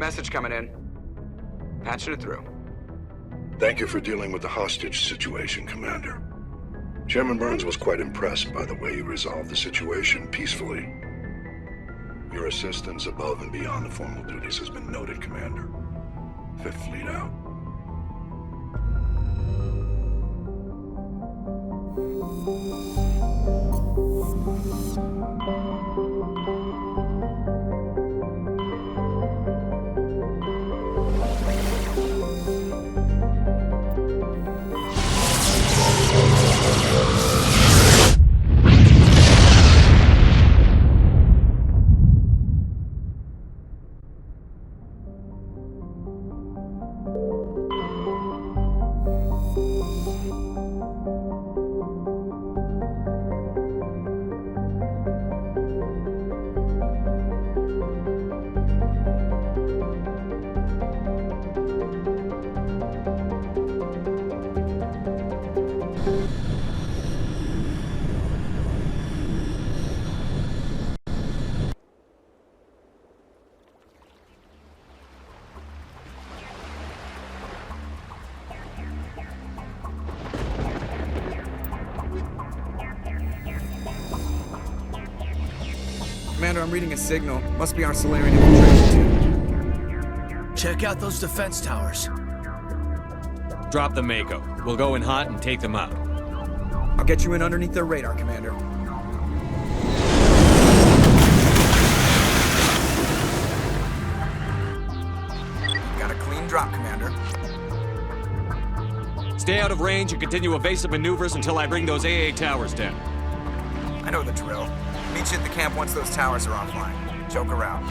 Message coming in. Patching it through. Thank you for dealing with the hostage situation, Commander. Chairman Burns was quite impressed by the way you resolved the situation peacefully. Your assistance above and beyond the formal duties has been noted, Commander. Fifth Fleet out. Commander, I'm reading a signal. Must be our Solarian infiltration team. Check out those defense towers. Drop the Mako. We'll go in hot and take them out. I'll get you in underneath their radar, Commander. Got a clean drop, Commander. Stay out of range and continue evasive maneuvers until I bring those AA towers down. I know the drill. Meet you at the camp once those towers are offline. Joke around.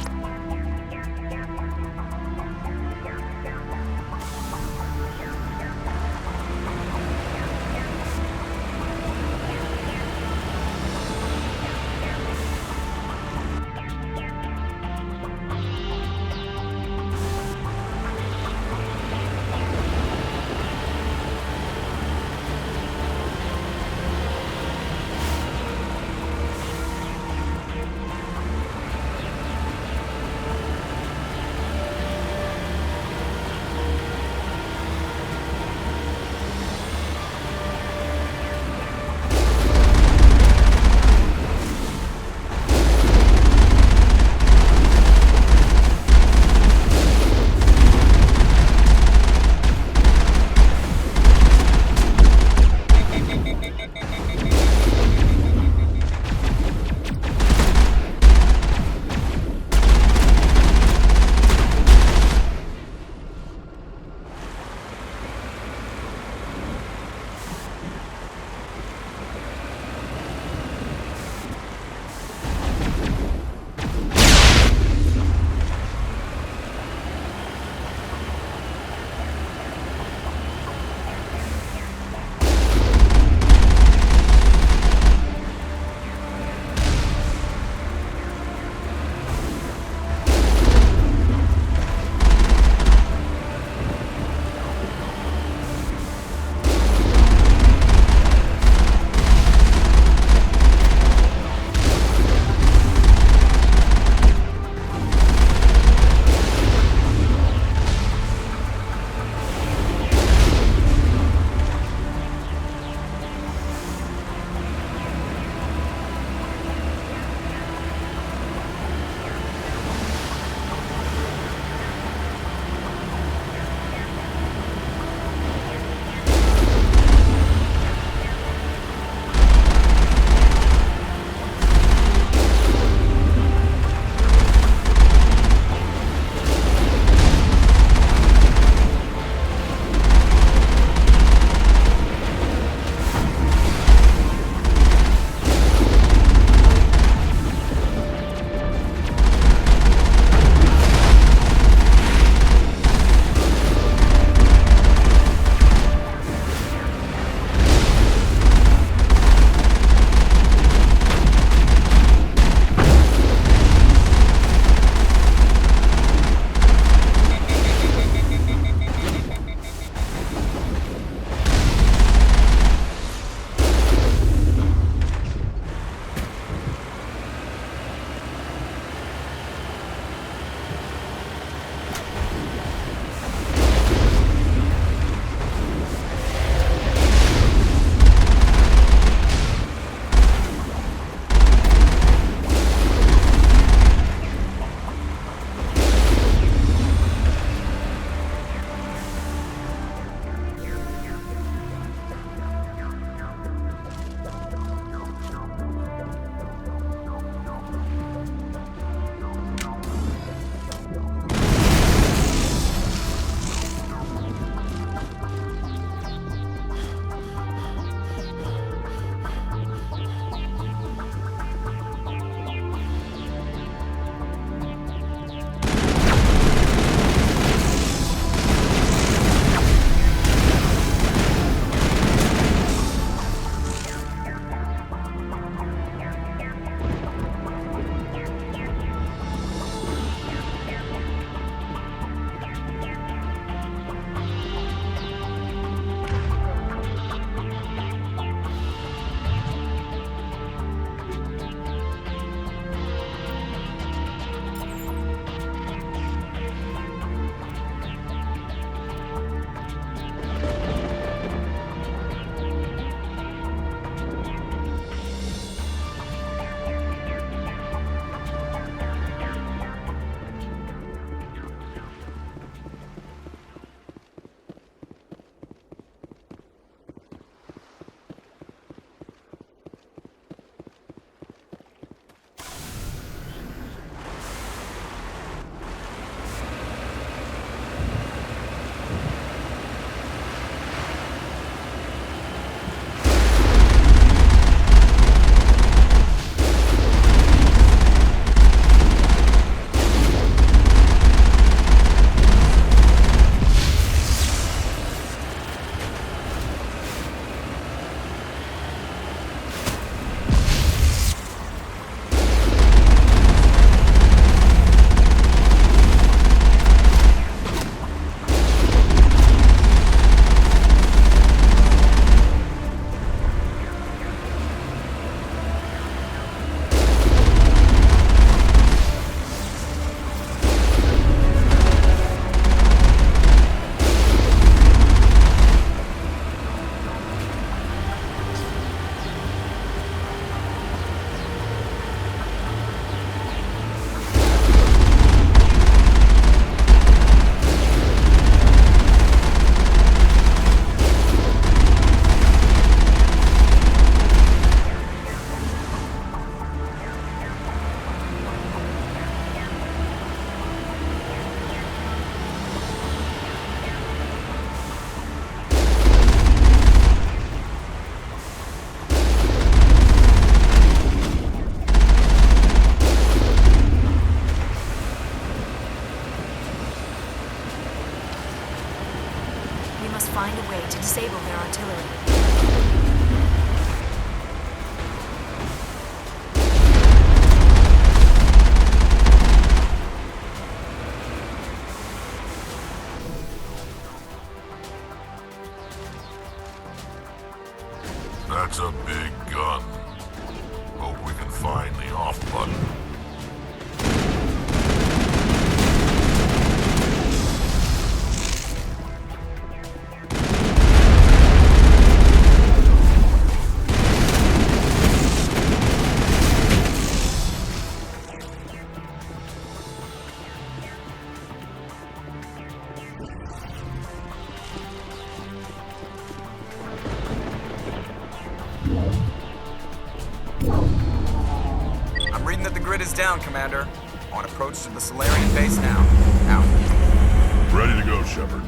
I'm reading that the grid is down, Commander. On approach to the Solarian base now. Out. Ready to go, Shepard.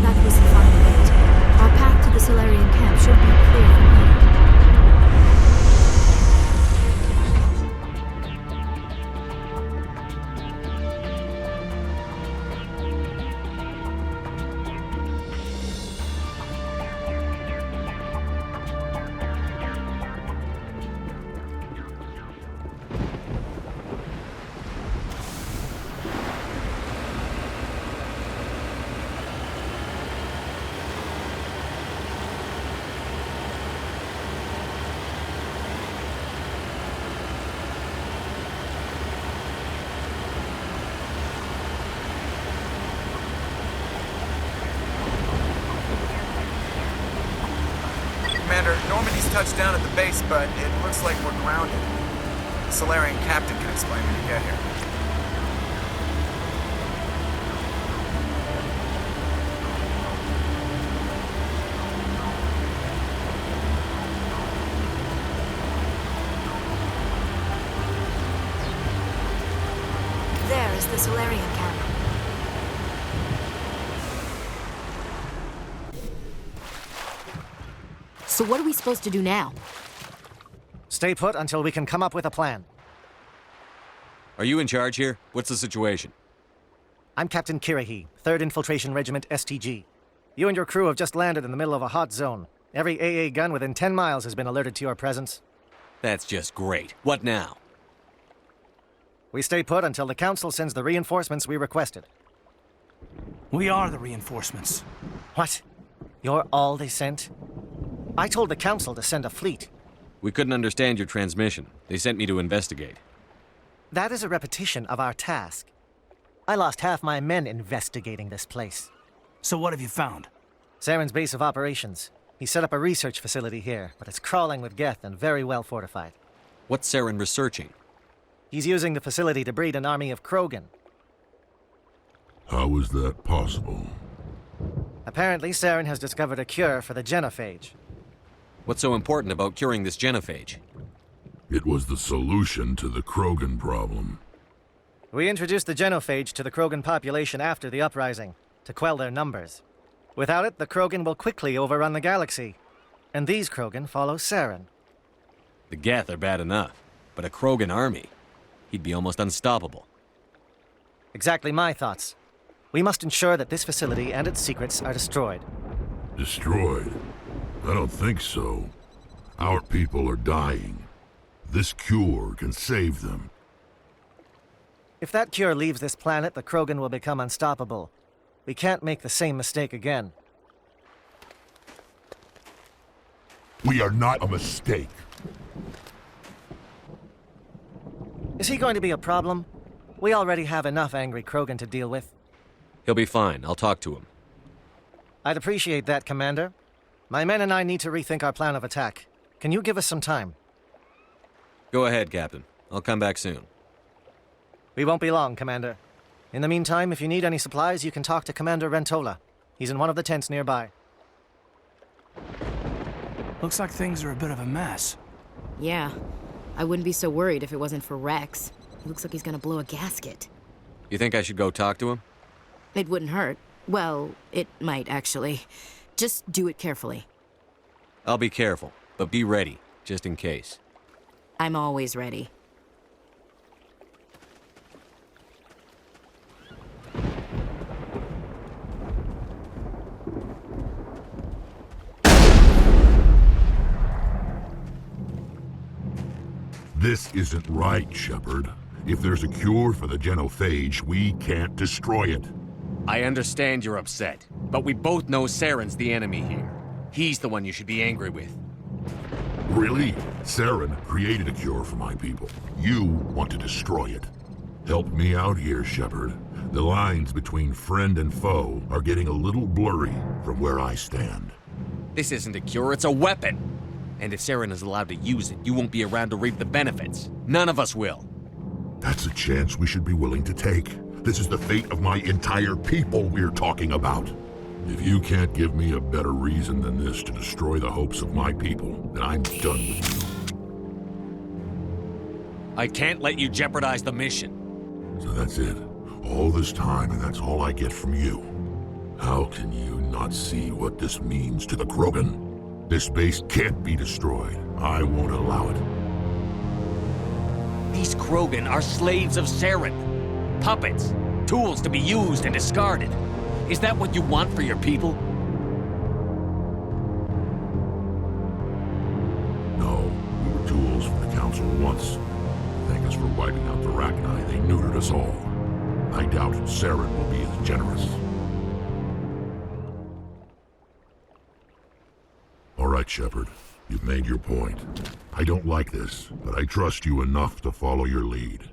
That was the final bit. Our path to the Solarian camp should be clear from here. Commander, Normandy's touched down at the base, but it looks like we're grounded. The Solarian captain can explain when you get here. There is the Solarian camp. So what are we supposed to do now? Stay put until we can come up with a plan. Are you in charge here? What's the situation? I'm Captain Kirahi, 3rd Infiltration Regiment STG. You and your crew have just landed in the middle of a hot zone. Every AA gun within 10 miles has been alerted to your presence. That's just great. What now? We stay put until the Council sends the reinforcements we requested. We are the reinforcements. What? You're all they sent? I told the Council to send a fleet. We couldn't understand your transmission. They sent me to investigate. That is a repetition of our task. I lost half my men investigating this place. So what have you found? Saren's base of operations. He set up a research facility here, but it's crawling with Geth and very well fortified. What's Saren researching? He's using the facility to breed an army of Krogan. How is that possible? Apparently, Saren has discovered a cure for the genophage. What's so important about curing this genophage? It was the solution to the Krogan problem. We introduced the genophage to the Krogan population after the uprising, to quell their numbers. Without it, the Krogan will quickly overrun the galaxy. And these Krogan follow Saren. The Geth are bad enough, but a Krogan army? He'd be almost unstoppable. Exactly my thoughts. We must ensure that this facility and its secrets are destroyed. Destroyed? I don't think so. Our people are dying. This cure can save them. If that cure leaves this planet, the Krogan will become unstoppable. We can't make the same mistake again. We are not a mistake. Is he going to be a problem? We already have enough angry Krogan to deal with. He'll be fine. I'll talk to him. I'd appreciate that, Commander. My men and I need to rethink our plan of attack. Can you give us some time? Go ahead, Captain. I'll come back soon. We won't be long, Commander. In the meantime, if you need any supplies, you can talk to Commander Rentola. He's in one of the tents nearby. Looks like things are a bit of a mess. Yeah. I wouldn't be so worried if it wasn't for Rex. He looks like he's gonna blow a gasket. You think I should go talk to him? It wouldn't hurt. Well, it might, actually. Just do it carefully. I'll be careful, but be ready, just in case. I'm always ready. This isn't right, Shepard. If there's a cure for the genophage, we can't destroy it. I understand you're upset, but we both know Saren's the enemy here. He's the one you should be angry with. Really? Saren created a cure for my people. You want to destroy it. Help me out here, Shepard. The lines between friend and foe are getting a little blurry from where I stand. This isn't a cure, it's a weapon! And if Saren is allowed to use it, you won't be around to reap the benefits. None of us will. That's a chance we should be willing to take. This is the fate of my entire people we're talking about. If you can't give me a better reason than this to destroy the hopes of my people, then I'm done with you. I can't let you jeopardize the mission. So that's it. All this time, and that's all I get from you. How can you not see what this means to the Krogan? This base can't be destroyed. I won't allow it. These Krogan are slaves of Saren. Puppets. Tools to be used and discarded. Is that what you want for your people? No, we were tools for the Council once. Thank us for wiping out the Rachni. They neutered us all. I doubt Saren will be as generous. All right, Shepard. You've made your point. I don't like this, but I trust you enough to follow your lead.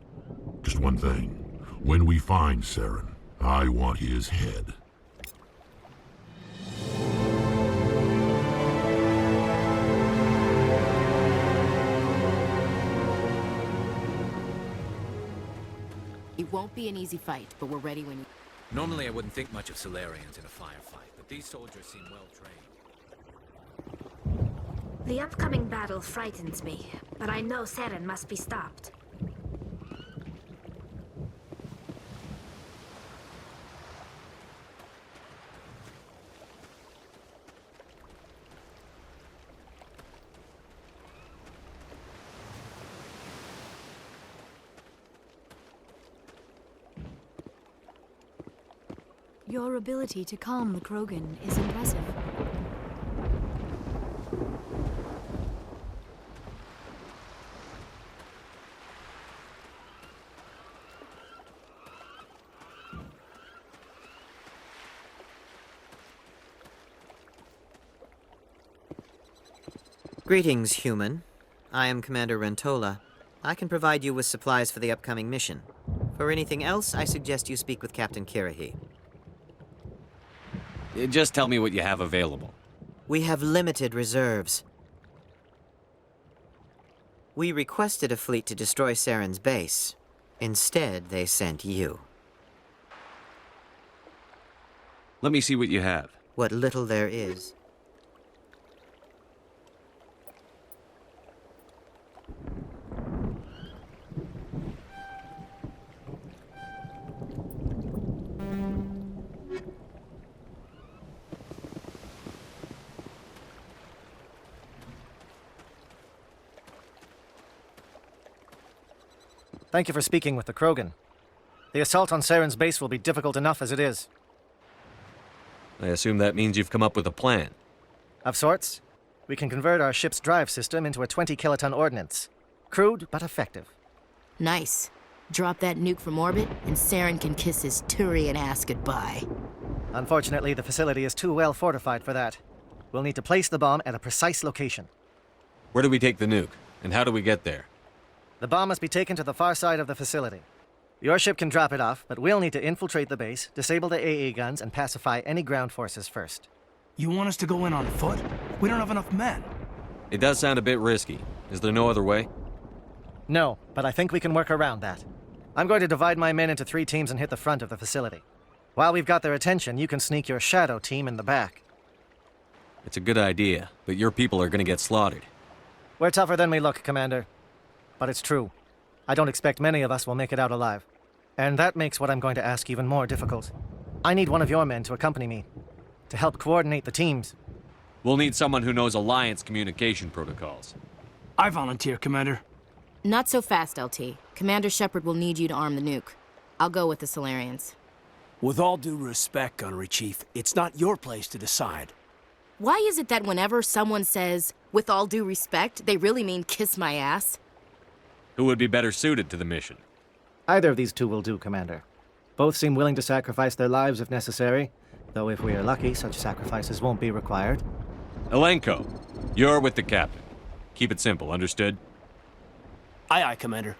Just one thing. When we find Saren, I want his head. It won't be an easy fight, but we're ready when you... Normally I wouldn't think much of Solarians in a firefight, but these soldiers seem well trained. The upcoming battle frightens me, but I know Saren must be stopped. Your ability to calm the Krogan is impressive. Greetings, human. I am Commander Rentola. I can provide you with supplies for the upcoming mission. For anything else, I suggest you speak with Captain Kirahi. Just tell me what you have available. We have limited reserves. We requested a fleet to destroy Saren's base. Instead, they sent you. Let me see what you have. What little there is. Thank you for speaking with the Krogan. The assault on Saren's base will be difficult enough as it is. I assume that means you've come up with a plan. Of sorts. We can convert our ship's drive system into a 20-kiloton ordnance. Crude, but effective. Nice. Drop that nuke from orbit, and Saren can kiss his Turian ass goodbye. Unfortunately, the facility is too well fortified for that. We'll need to place the bomb at a precise location. Where do we take the nuke? And how do we get there? The bomb must be taken to the far side of the facility. Your ship can drop it off, but we'll need to infiltrate the base, disable the AA guns, and pacify any ground forces first. You want us to go in on foot? We don't have enough men. It does sound a bit risky. Is there no other way? No, but I think we can work around that. I'm going to divide my men into 3 teams and hit the front of the facility. While we've got their attention, you can sneak your shadow team in the back. It's a good idea, but your people are gonna get slaughtered. We're tougher than we look, Commander. But it's true. I don't expect many of us will make it out alive. And that makes what I'm going to ask even more difficult. I need one of your men to accompany me, to help coordinate the teams. We'll need someone who knows Alliance communication protocols. I volunteer, Commander. Not so fast, LT. Commander Shepard will need you to arm the nuke. I'll go with the Solarians. With all due respect, Gunnery Chief, it's not your place to decide. Why is it that whenever someone says, with all due respect, they really mean kiss my ass? Who would be better suited to the mission? Either of these 2 will do, Commander. Both seem willing to sacrifice their lives if necessary, though if we are lucky, such sacrifices won't be required. Elenko, you're with the captain. Keep it simple, understood? Aye, aye, Commander.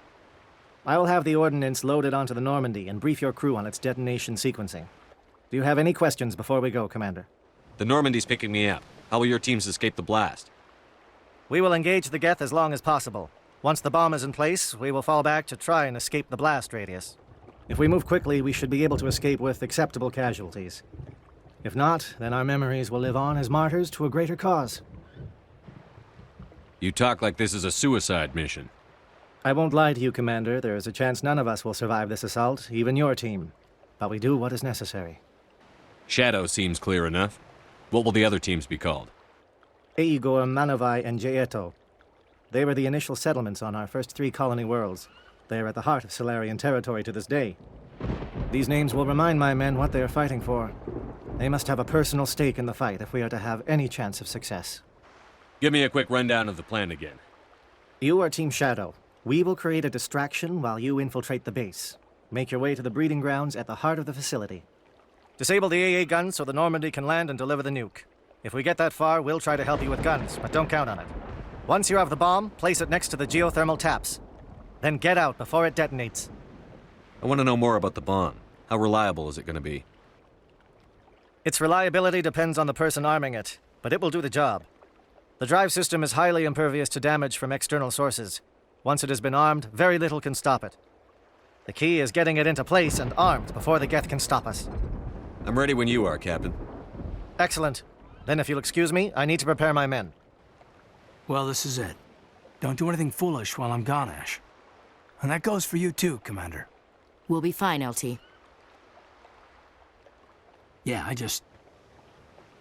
I will have the ordnance loaded onto the Normandy and brief your crew on its detonation sequencing. Do you have any questions before we go, Commander? The Normandy's picking me up. How will your teams escape the blast? We will engage the Geth as long as possible. Once the bomb is in place, we will fall back to try and escape the blast radius. If we move quickly, we should be able to escape with acceptable casualties. If not, then our memories will live on as martyrs to a greater cause. You talk like this is a suicide mission. I won't lie to you, Commander. There is a chance none of us will survive this assault, even your team. But we do what is necessary. Shadow seems clear enough. What will the other teams be called? Eigor, Manovai, and Jaeto. They were the initial settlements on our first 3 colony worlds. They are at the heart of Solarian territory to this day. These names will remind my men what they are fighting for. They must have a personal stake in the fight if we are to have any chance of success. Give me a quick rundown of the plan again. You are Team Shadow. We will create a distraction while you infiltrate the base. Make your way to the breeding grounds at the heart of the facility. Disable the AA guns so the Normandy can land and deliver the nuke. If we get that far, we'll try to help you with guns, but don't count on it. Once you have the bomb, place it next to the geothermal taps. Then get out before it detonates. I want to know more about the bomb. How reliable is it going to be? Its reliability depends on the person arming it, but it will do the job. The drive system is highly impervious to damage from external sources. Once it has been armed, very little can stop it. The key is getting it into place and armed before the Geth can stop us. I'm ready when you are, Captain. Excellent. Then if you'll excuse me, I need to prepare my men. Well, this is it. Don't do anything foolish while I'm gone, Ash. And that goes for you too, Commander. We'll be fine, LT. Yeah,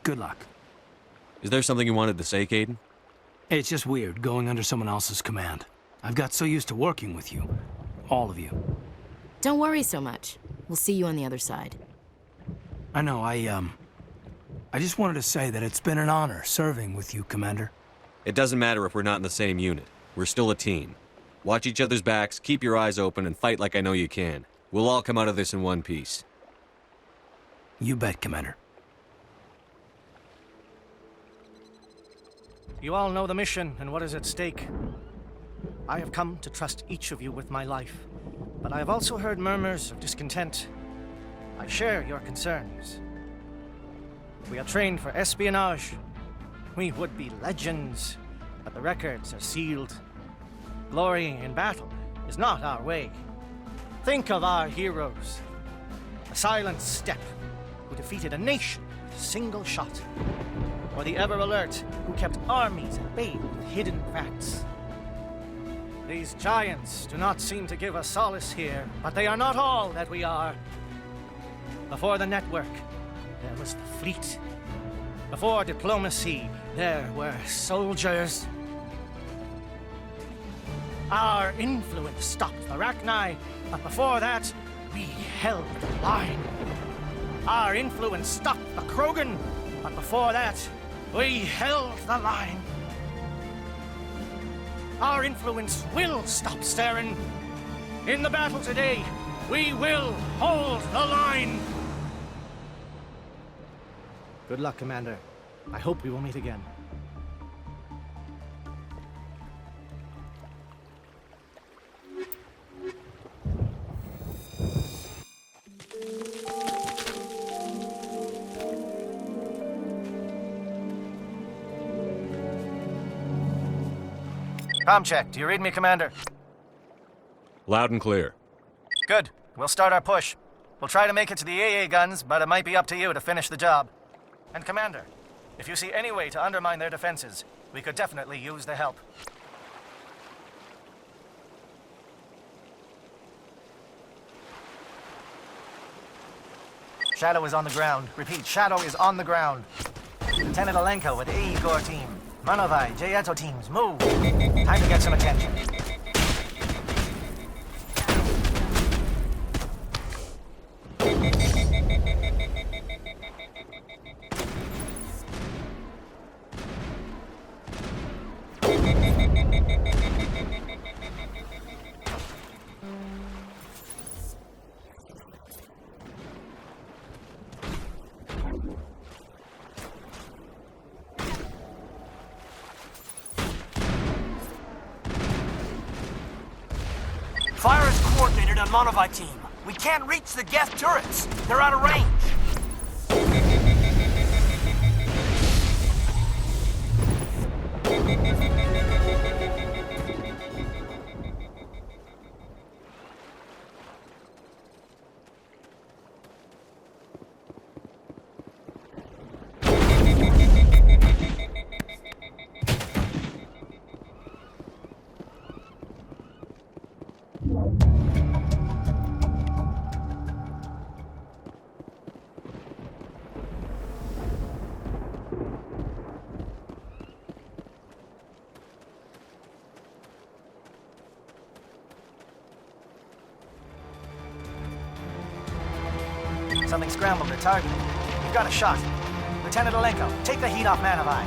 good luck. Is there something you wanted to say, Caden? It's just weird going under someone else's command. I've got so used to working with you. All of you. Don't worry so much. We'll see you on the other side. I know, I just wanted to say that it's been an honor serving with you, Commander. It doesn't matter if we're not in the same unit. We're still a team. Watch each other's backs, keep your eyes open, and fight like I know you can. We'll all come out of this in one piece. You bet, Commander. You all know the mission and what is at stake. I have come to trust each of you with my life, but I have also heard murmurs of discontent. I share your concerns. We are trained for espionage. We would be legends, but the records are sealed. Glory in battle is not our way. Think of our heroes. The silent step who defeated a nation with a single shot. Or the ever-alert who kept armies at bay with hidden facts. These giants do not seem to give us solace here, but they are not all that we are. Before the network, there was the fleet. Before diplomacy, there were soldiers. Our influence stopped the Arachni, but before that, we held the line. Our influence stopped the Krogan, but before that, we held the line. Our influence will stop Saren. In the battle today, we will hold the line. Good luck, Commander. I hope we will meet again. Com check. Do you read me, Commander? Loud and clear. Good. We'll start our push. We'll try to make it to the AA guns, but it might be up to you to finish the job. And Commander, if you see any way to undermine their defenses, we could definitely use the help. Shadow is on the ground. Repeat, Shadow is on the ground. Lieutenant Alenko with AE Gore team. Manovai, Jayeto teams, move! Time to get some attention. Fire is coordinated on Monovi team. We can't reach the Geth turrets. They're out of range. Something scrambled their target. We've got a shot. Lieutenant Alenko, take the heat off Manovai.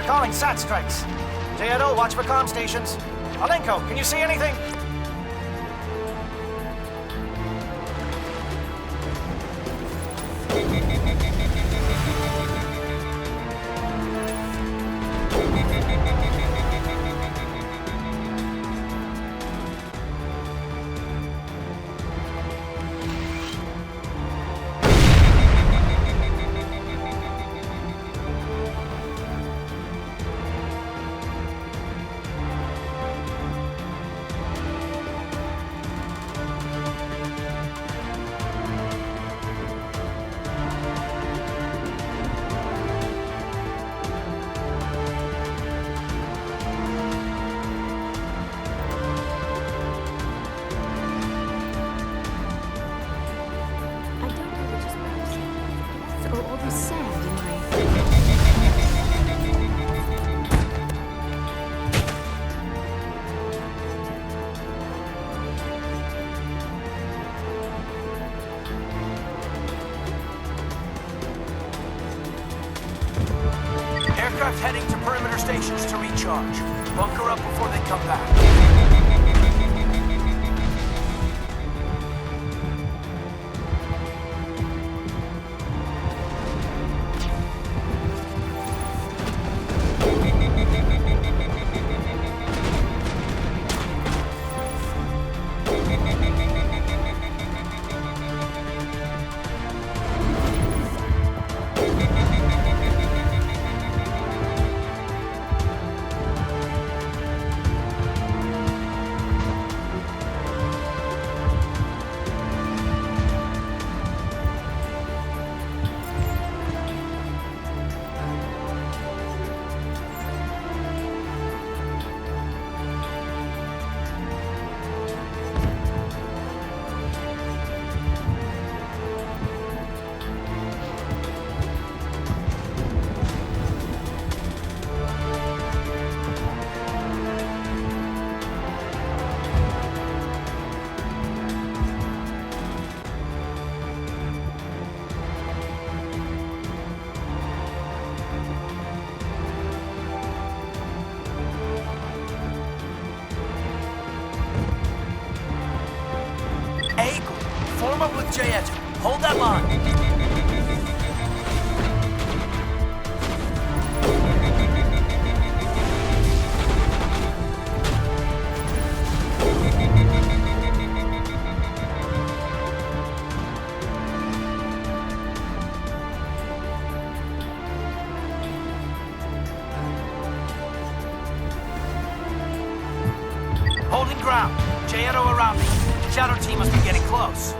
Calling SAT strikes. Jayeto, watch for comm stations. Alenko, can you see anything? Aircraft heading to perimeter stations to recharge. Bunker up before they come back. J-Edge. Hold that line. Holding ground. J-Edo around me. Shadow team must be getting close.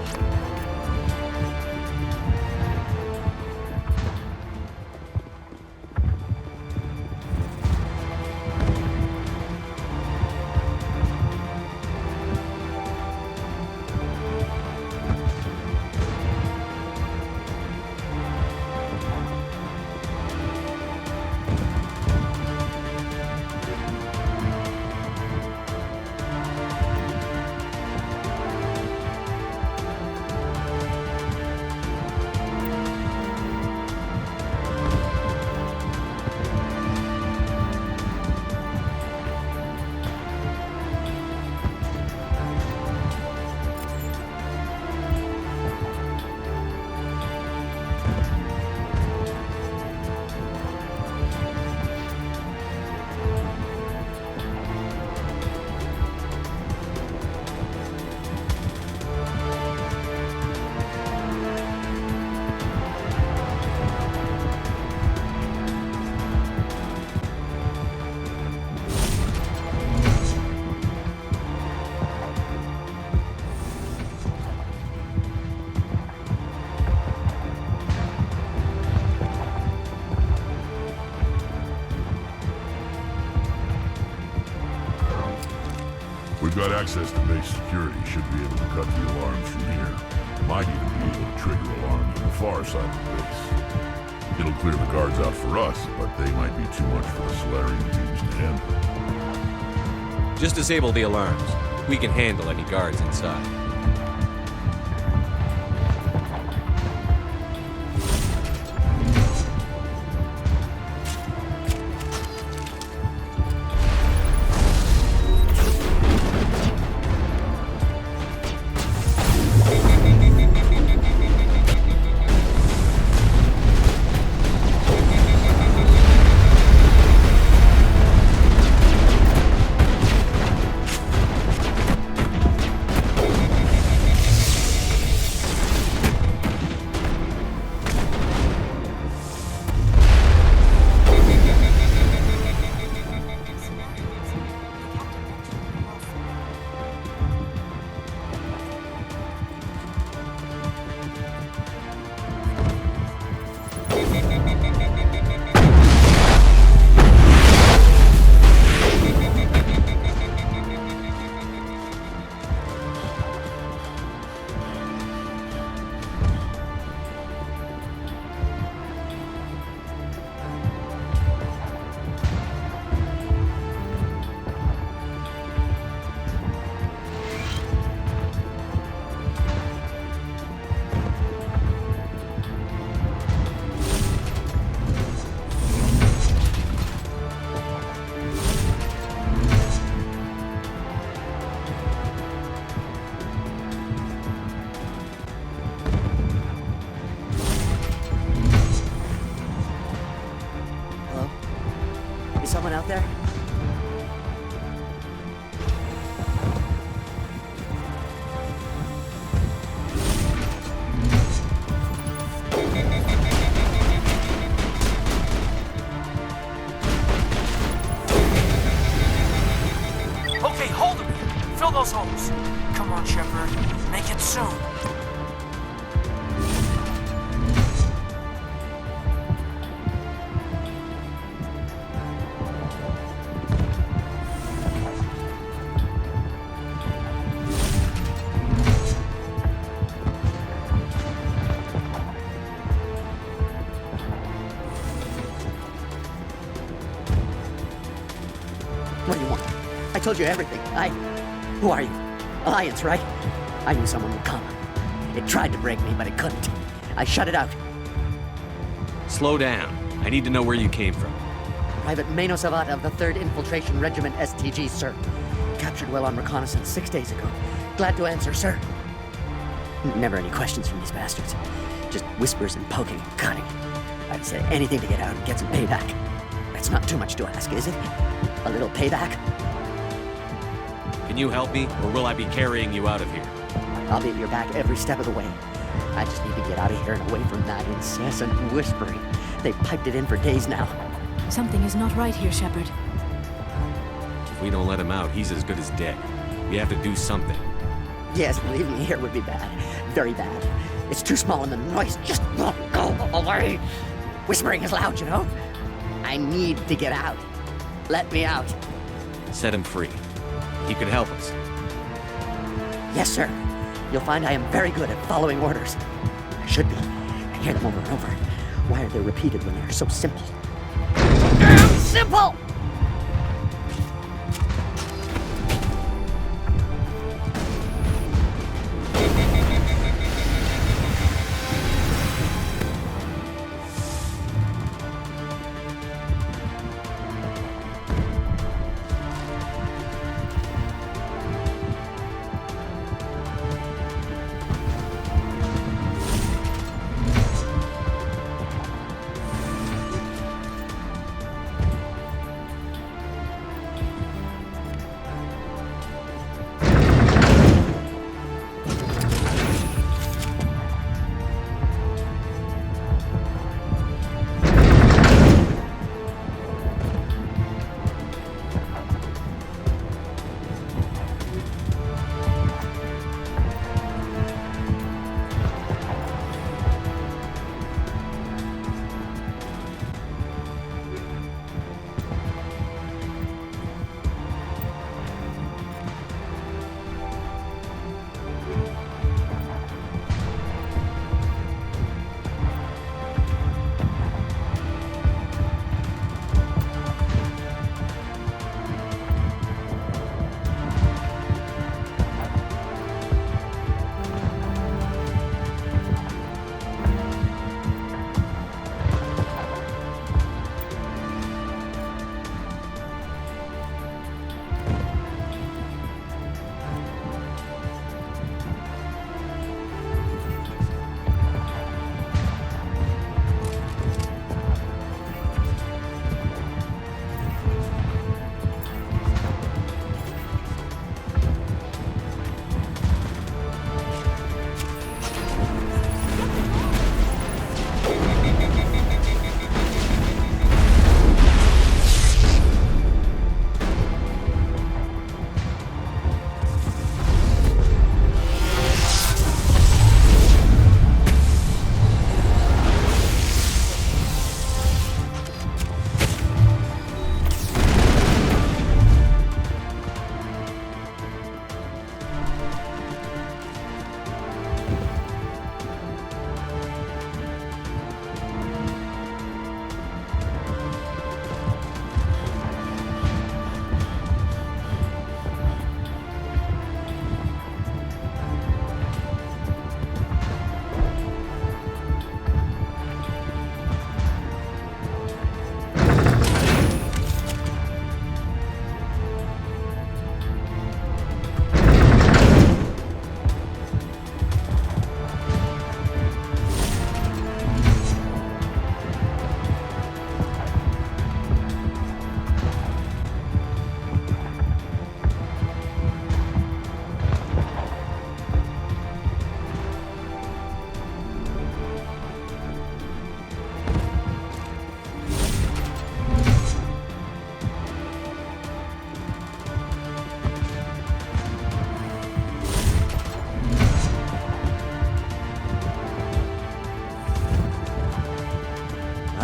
We've got access to base security. Should be able to cut the alarms from here. Might even be able to trigger alarms on the far side of the base. It'll clear the guards out for us, but they might be too much for the Solarian teams to handle. Just disable the alarms. We can handle any guards inside. Someone out there? Okay, hold him. Fill those holes. Come on, Shepard. Make it soon. What do you want? I told you everything. Who are you? Alliance, right? I knew someone would come. It tried to break me, but it couldn't. I shut it out. Slow down. I need to know where you came from. Private Mano Savata of the 3rd Infiltration Regiment STG, sir. Captured well on reconnaissance 6 days ago. Glad to answer, sir. Never any questions from these bastards. Just whispers and poking and cutting. I'd say anything to get out and get some payback. That's not too much to ask, is it? A little payback? Can you help me, or will I be carrying you out of here? I'll be at your back every step of the way. I just need to get out of here and away from that incessant whispering. They've piped it in for days now. Something is not right here, Shepard. If we don't let him out, he's as good as dead. We have to do something. Yes, leaving me here would be bad. Very bad. It's too small and the noise just won't go away. Whispering is loud, you know? I need to get out. Let me out. Set him free. He could help us. Yes, sir. You'll find I am very good at following orders. I should be. I hear them over and over. Why are they repeated when they're so simple? Damn simple!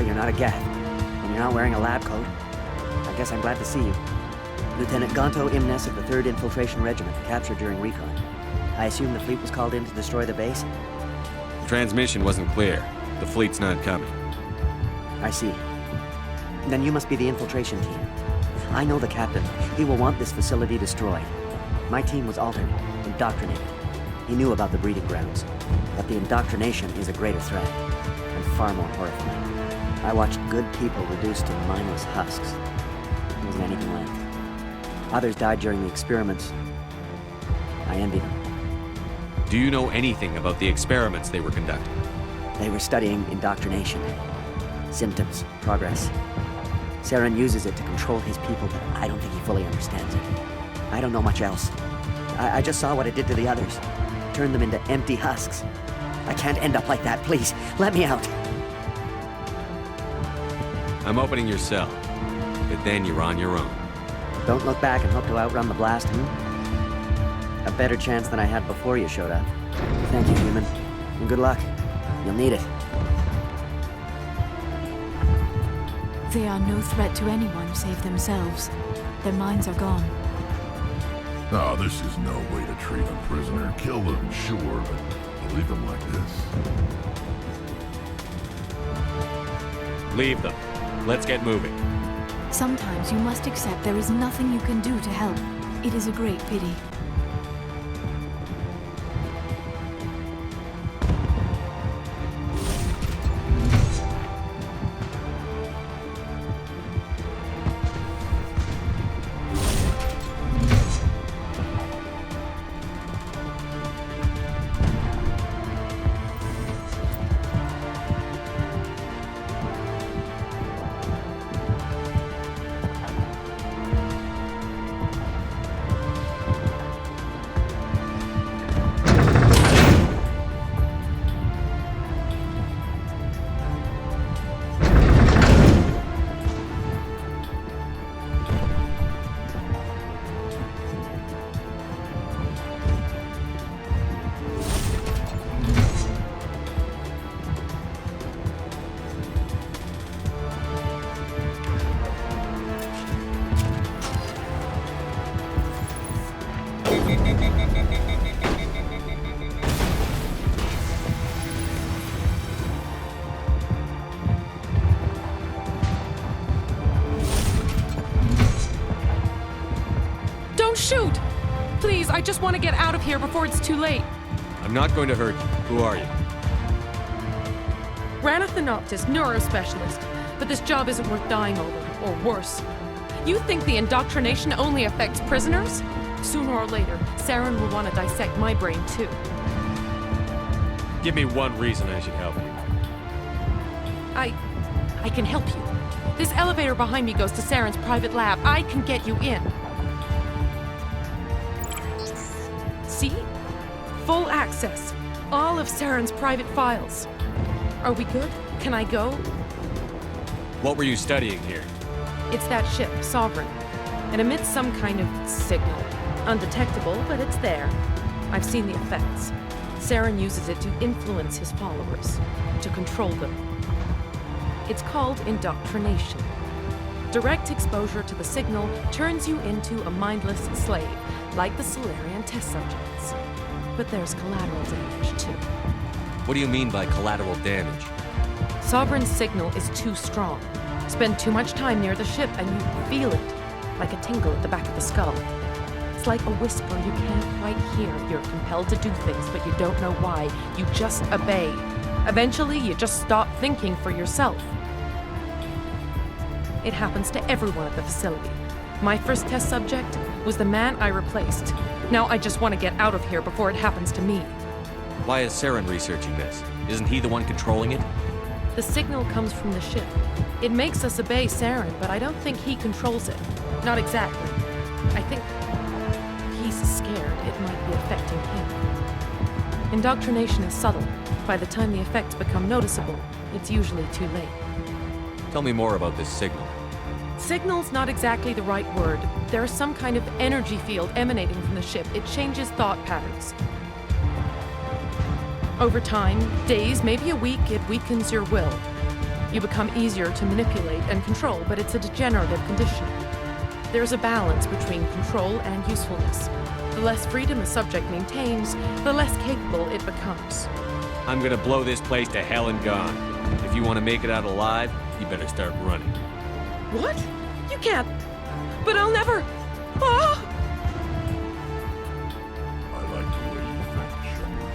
You're not a Geth, and you're not wearing a lab coat. I guess I'm glad to see you. Lieutenant Gonto Imnes of the 3rd Infiltration Regiment, captured during recon. I assume the fleet was called in to destroy the base? The transmission wasn't clear. The fleet's not coming. I see. Then you must be the infiltration team. I know the captain. He will want this facility destroyed. My team was altered, indoctrinated. He knew about the breeding grounds. But the indoctrination is a greater threat, and far more horrifying. I watched good people reduced to mindless husks. There wasn't anything left. Others died during the experiments. I envy them. Do you know anything about the experiments they were conducting? They were studying indoctrination. Symptoms, progress. Saren uses it to control his people, but I don't think he fully understands it. I don't know much else. I just saw what it did to the others. Turned them into empty husks. I can't end up like that, please. Let me out. I'm opening your cell, but then you're on your own. Don't look back and hope to outrun the blast, A better chance than I had before you showed up. Thank you, human. And good luck. You'll need it. They are no threat to anyone save themselves. Their minds are gone. Oh, this is no way to treat a prisoner. Kill them, sure, but to leave them like this. Leave them. Let's get moving. Sometimes you must accept there is nothing you can do to help. It is a great pity. Shoot! Please, I just want to get out of here before it's too late. I'm not going to hurt you. Who are you? Ranathanoptis, neurospecialist. But this job isn't worth dying over, or worse. You think the indoctrination only affects prisoners? Sooner or later, Saren will want to dissect my brain too. Give me one reason I should help you. I can help you. This elevator behind me goes to Saren's private lab. I can get you in. See? Full access. All of Saren's private files. Are we good? Can I go? What were you studying here? It's that ship, Sovereign. It emits some kind of signal. Undetectable, but it's there. I've seen the effects. Saren uses it to influence his followers, to control them. It's called indoctrination. Direct exposure to the signal turns you into a mindless slave, like the Solarian test subjects. But there's collateral damage, too. What do you mean by collateral damage? Sovereign's signal is too strong. Spend too much time near the ship and you feel it, like a tingle at the back of the skull. It's like a whisper you can't quite hear. You're compelled to do things, but you don't know why. You just obey. Eventually, you just stop thinking for yourself. It happens to everyone at the facility. My first test subject was the man I replaced. Now I just want to get out of here before it happens to me. Why is Saren researching this? Isn't he the one controlling it? The signal comes from the ship. It makes us obey Saren, but I don't think he controls it. Not exactly. I think he's scared it might be affecting him. Indoctrination is subtle. By the time the effects become noticeable, it's usually too late. Tell me more about this signal. Signal's not exactly the right word. There's some kind of energy field emanating from the ship. It changes thought patterns. Over time, days, maybe a week, it weakens your will. You become easier to manipulate and control, but it's a degenerative condition. There's a balance between control and usefulness. The less freedom a subject maintains, the less capable it becomes. I'm gonna blow this place to hell and gone. If you want to make it out alive, you better start running. What? You can't. But I'll never. Ah! I like the way you think, Shepard.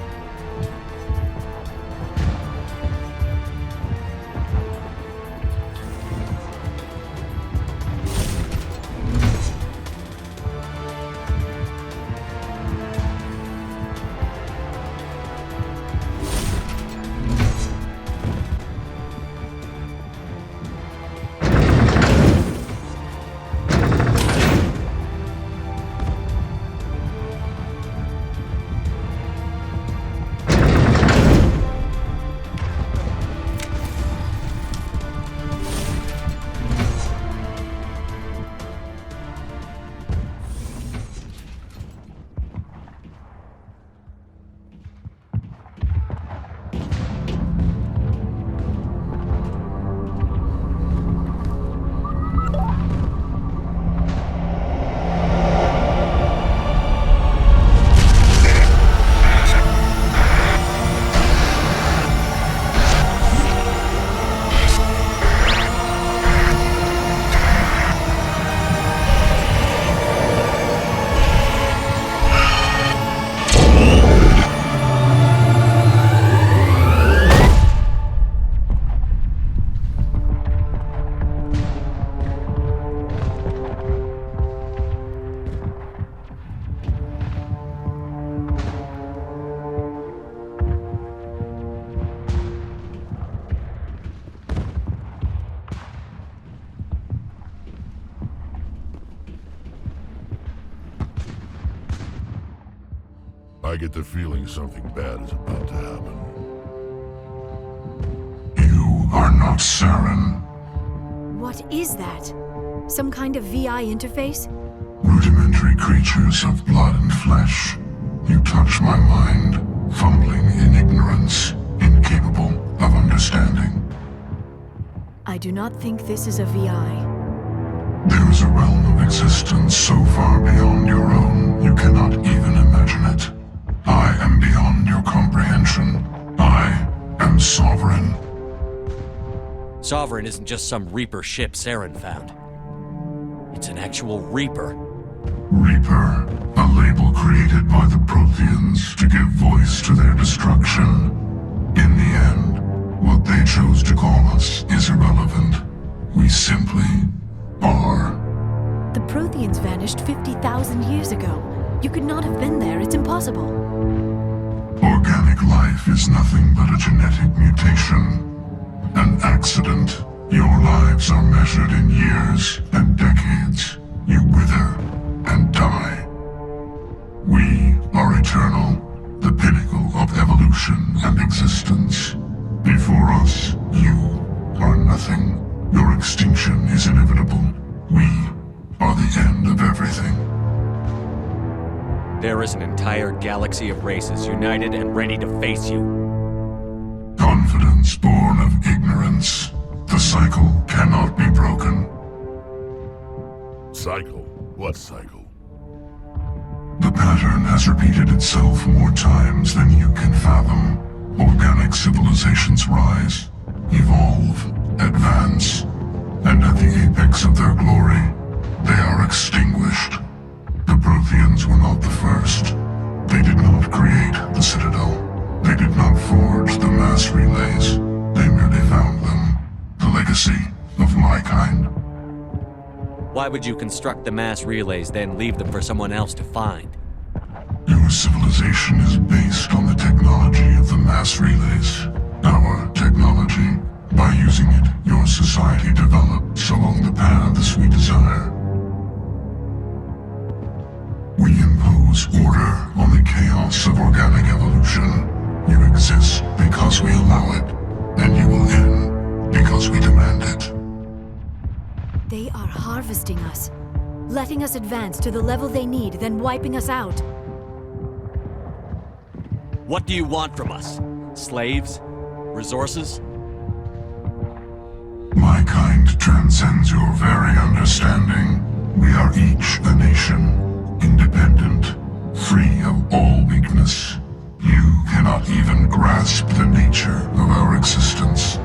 I get the feeling something bad is about to happen. You are not Saren. What is that? Some kind of VI interface? Rudimentary creatures of blood and flesh. You touch my mind, fumbling in ignorance, incapable of understanding. I do not think this is a VI. There is a realm of existence so far beyond your own, you cannot even imagine it. I am beyond your comprehension. I am Sovereign. Sovereign isn't just some Reaper ship Saren found. It's an actual Reaper. Reaper, a label created by the Protheans to give voice to their destruction. In the end, what they chose to call us is irrelevant. We simply are. The Protheans vanished 50,000 years ago. You could not have been there. It's impossible. Organic life is nothing but a genetic mutation. An accident. Your lives are measured in years and decades. You wither and die. We are eternal, the pinnacle of evolution and existence. Before us, you are nothing. Your extinction is inevitable. We are the end of everything. There is an entire galaxy of races united and ready to face you. Confidence born of ignorance. The cycle cannot be broken. Cycle? What cycle? The pattern has repeated itself more times than you can fathom. Organic civilizations rise, evolve, advance, and at the apex of their glory, they are extinguished. The Protheans were not the first. They did not create the Citadel. They did not forge the mass relays. They merely found them. The legacy of my kind. Why would you construct the mass relays, then leave them for someone else to find? Your civilization is based on the technology of the mass relays. Our technology. By using it, your society develops along the paths we desire. We impose order on the chaos of organic evolution. You exist because we allow it, and you will end because we demand it. They are harvesting us, letting us advance to the level they need, then wiping us out. What do you want from us? Slaves? Resources? My kind transcends your very understanding. We are each a nation, independent, free of all weakness. You cannot even grasp the nature of our existence.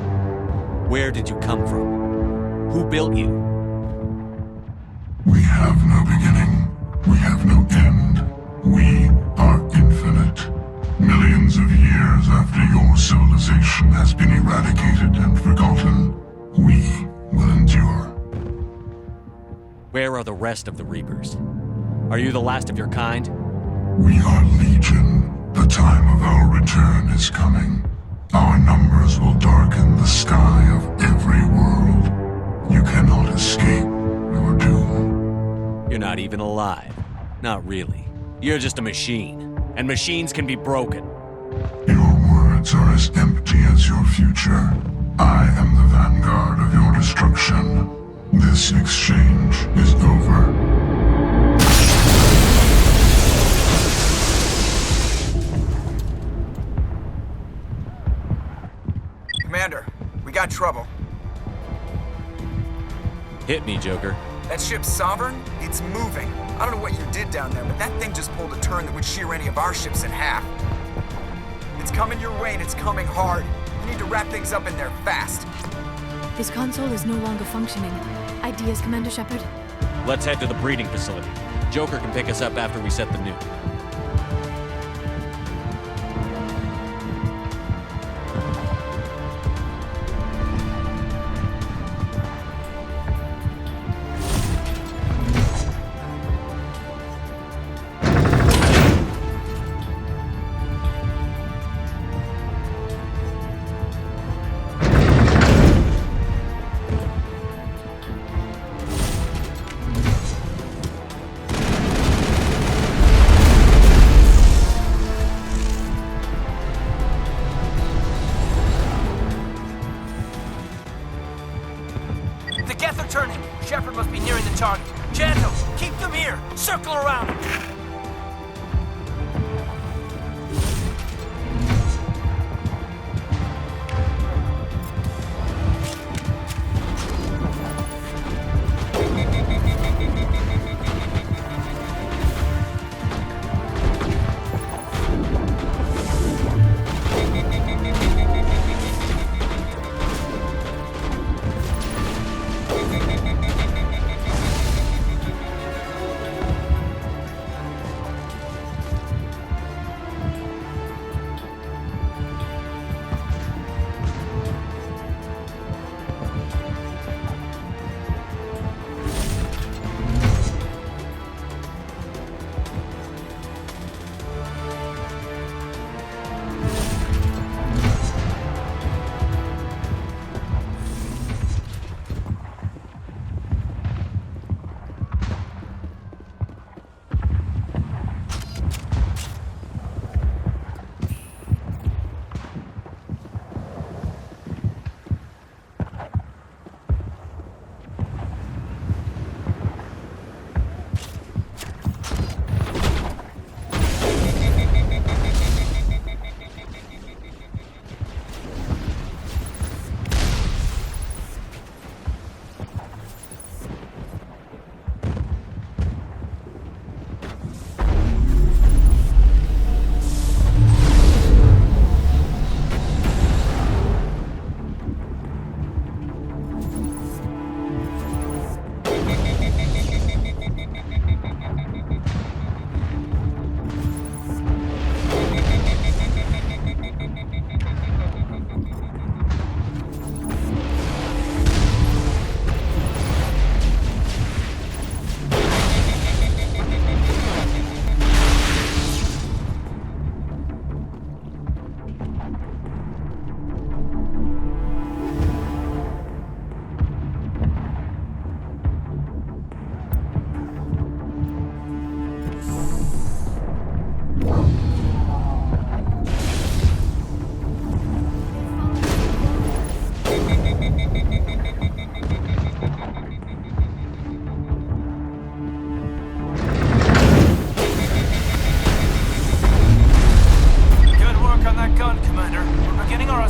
Where did you come from? Who built you? We have no beginning. We have no end. We are infinite. Millions of years after your civilization has been eradicated and forgotten, we will endure. Where are the rest of the Reapers? Are you the last of your kind? We are Legion. The time of our return is coming. Our numbers will darken the sky of every world. You cannot escape your doom. You're not even alive. Not really. You're just a machine. And machines can be broken. Your words are as empty as your future. I am the vanguard of your destruction. This exchange is over. Commander, we got trouble. Hit me, Joker. That ship's Sovereign? It's moving. I don't know what you did down there, but that thing just pulled a turn that would shear any of our ships in half. It's coming your way and it's coming hard. You need to wrap things up in there fast. This console is no longer functioning. Ideas, Commander Shepard? Let's head to the breeding facility. Joker can pick us up after we set the nuke. target. Janto, keep them here. Circle around them.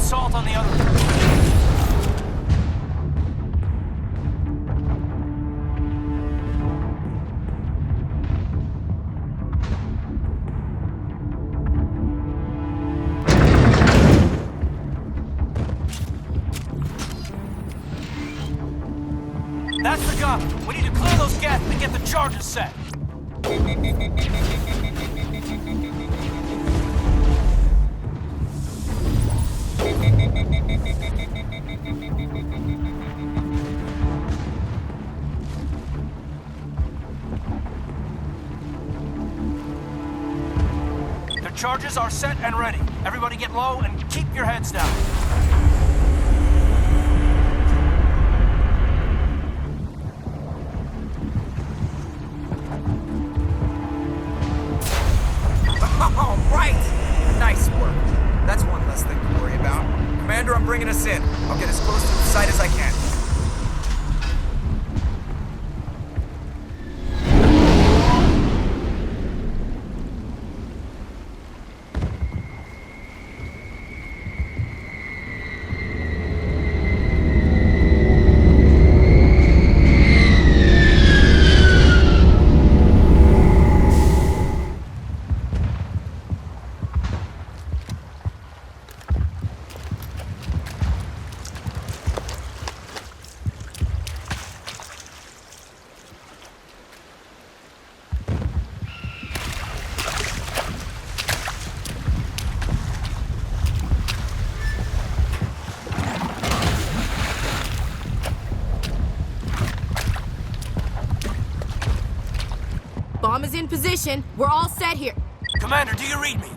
assault on the other. That's the gun. We need to clear those gas and get the charges set. The charges are set and ready. Everybody get low and keep your heads down. All right! Nice work. That's one less thing to worry about. Commander, I'm bringing us in. I'll get as close to the site as I can. Bomb is in position. We're all set here. Commander, do you read me?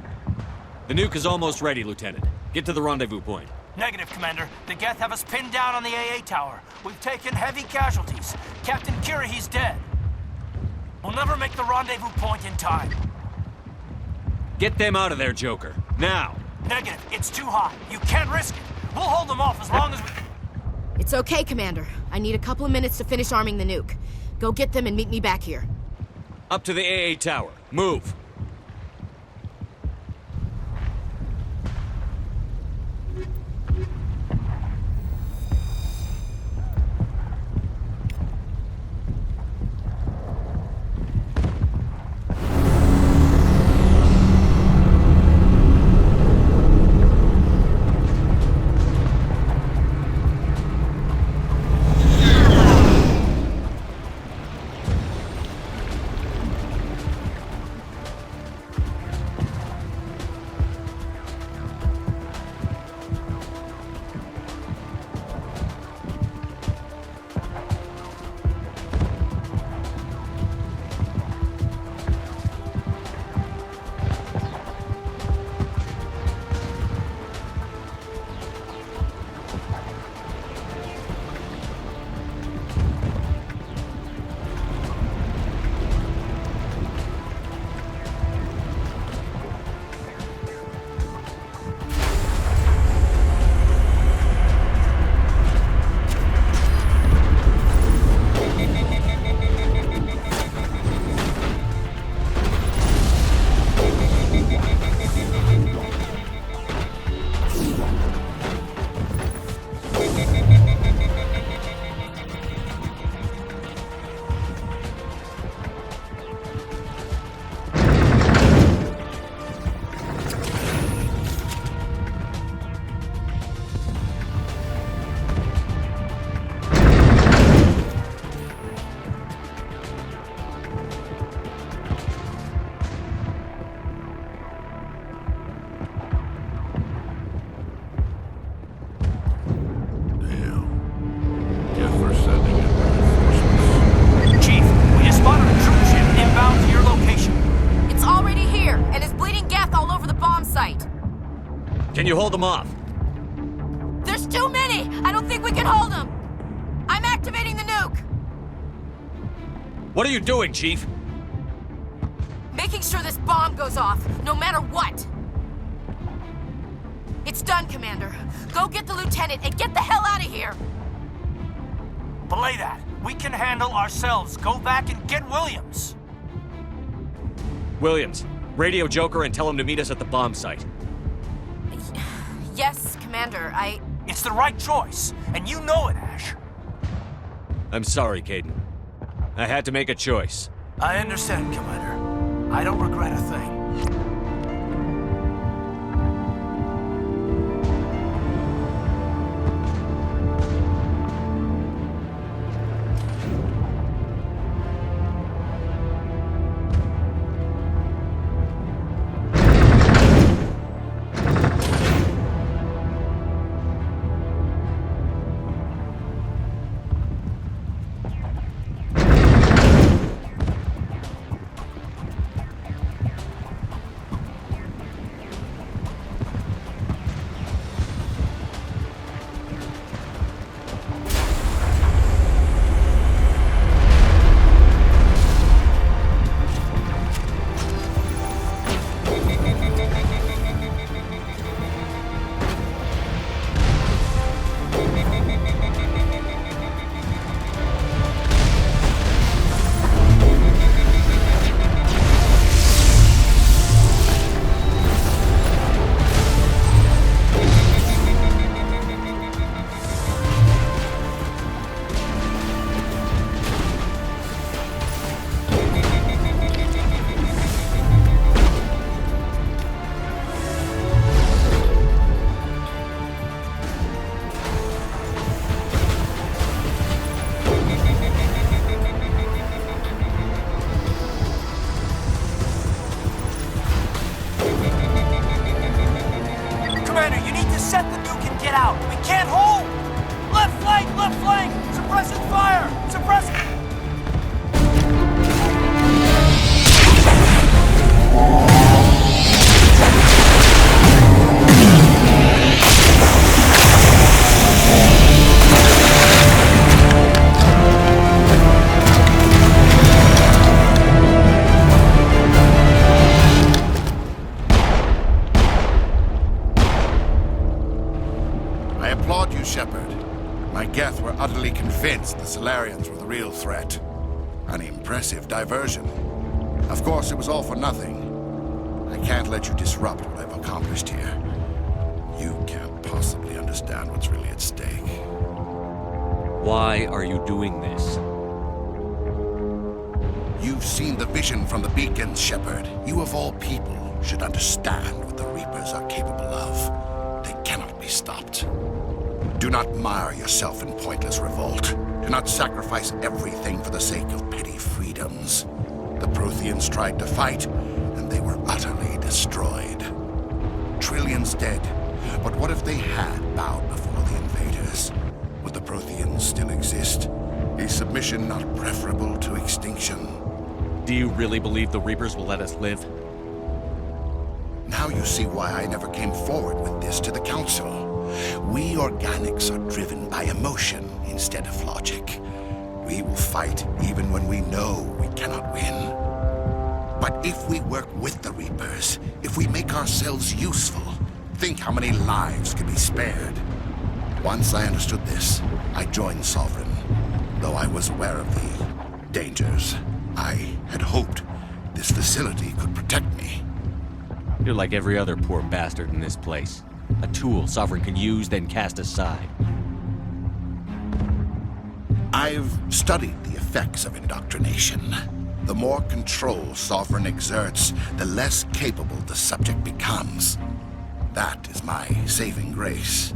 The nuke is almost ready, Lieutenant. Get to the rendezvous point. Negative, Commander. The Geth have us pinned down on the AA tower. We've taken heavy casualties. Captain Kira, he's dead. We'll never make the rendezvous point in time. Get them out of there, Joker. Now! Negative. It's too hot. You can't risk it. We'll hold them off as long as we... It's okay, Commander. I need a couple of minutes to finish arming the nuke. Go get them and meet me back here. Up to the AA tower. Move. Can you hold them off? There's too many! I don't think we can hold them! I'm activating the nuke! What are you doing, Chief? Making sure this bomb goes off, no matter what! It's done, Commander. Go get the lieutenant and get the hell out of here! Belay that. We can handle ourselves. Go back and get Williams. Williams, radio Joker and tell him to meet us at the bomb site. Yes, Commander, It's the right choice, and you know it, Ash. I'm sorry, Caden. I had to make a choice. I understand, Commander. I don't regret a thing. My Geth were utterly convinced the Solarians were the real threat. impressive diversion. Of course, it was all for nothing. I can't let you disrupt what I've accomplished here. You can't possibly understand what's really at stake. Why are you doing this? You've seen the vision from the beacons, Shepard. You of all people should understand what the Reapers are capable of. They cannot be stopped. Do not mire yourself in pointless revolt. Do not sacrifice everything for the sake of petty freedoms. The Protheans tried to fight, and they were utterly destroyed. Trillions dead, but what if they had bowed before the invaders? Would the Protheans still exist? Is submission not preferable to extinction? Do you really believe the Reapers will let us live? Now you see why I never came forward with this to the Council. We organics are driven by emotion instead of logic. We will fight even when we know we cannot win. But if we work with the Reapers, if we make ourselves useful, think how many lives could be spared. Once I understood this, I joined Sovereign, though I was aware of the dangers. I had hoped this facility could protect me. You're like every other poor bastard in this place. A tool Sovereign can use, then cast aside. I've studied the effects of indoctrination. The more control Sovereign exerts, the less capable the subject becomes. That is my saving grace.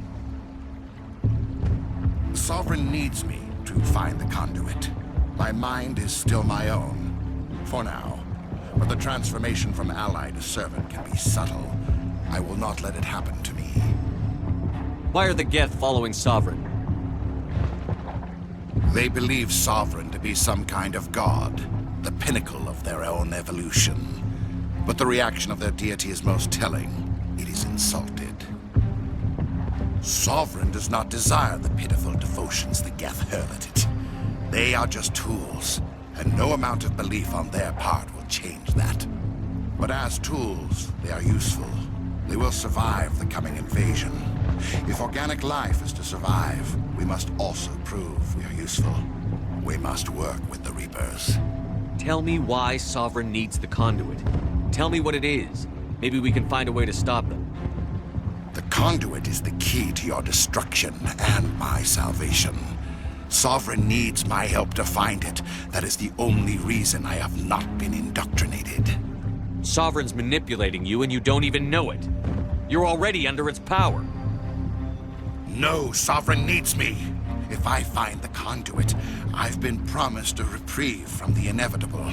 Sovereign needs me to find the conduit. My mind is still my own, for now. But the transformation from ally to servant can be subtle. I will not let it happen to me. Why are the Geth following Sovereign? They believe Sovereign to be some kind of god, the pinnacle of their own evolution. But the reaction of their deity is most telling. It is insulted. Sovereign does not desire the pitiful devotions the Geth hurl at it. They are just tools, and no amount of belief on their part will change that. But as tools, they are useful. They will survive the coming invasion. If organic life is to survive, we must also prove we are useful. We must work with the Reapers. Tell me why Sovereign needs the conduit. Tell me what it is. Maybe we can find a way to stop them. The conduit is the key to your destruction and my salvation. Sovereign needs my help to find it. That is the only reason I have not been indoctrinated. Sovereign's manipulating you and you don't even know it. You're already under its power. No, Sovereign needs me. If I find the conduit, I've been promised a reprieve from the inevitable.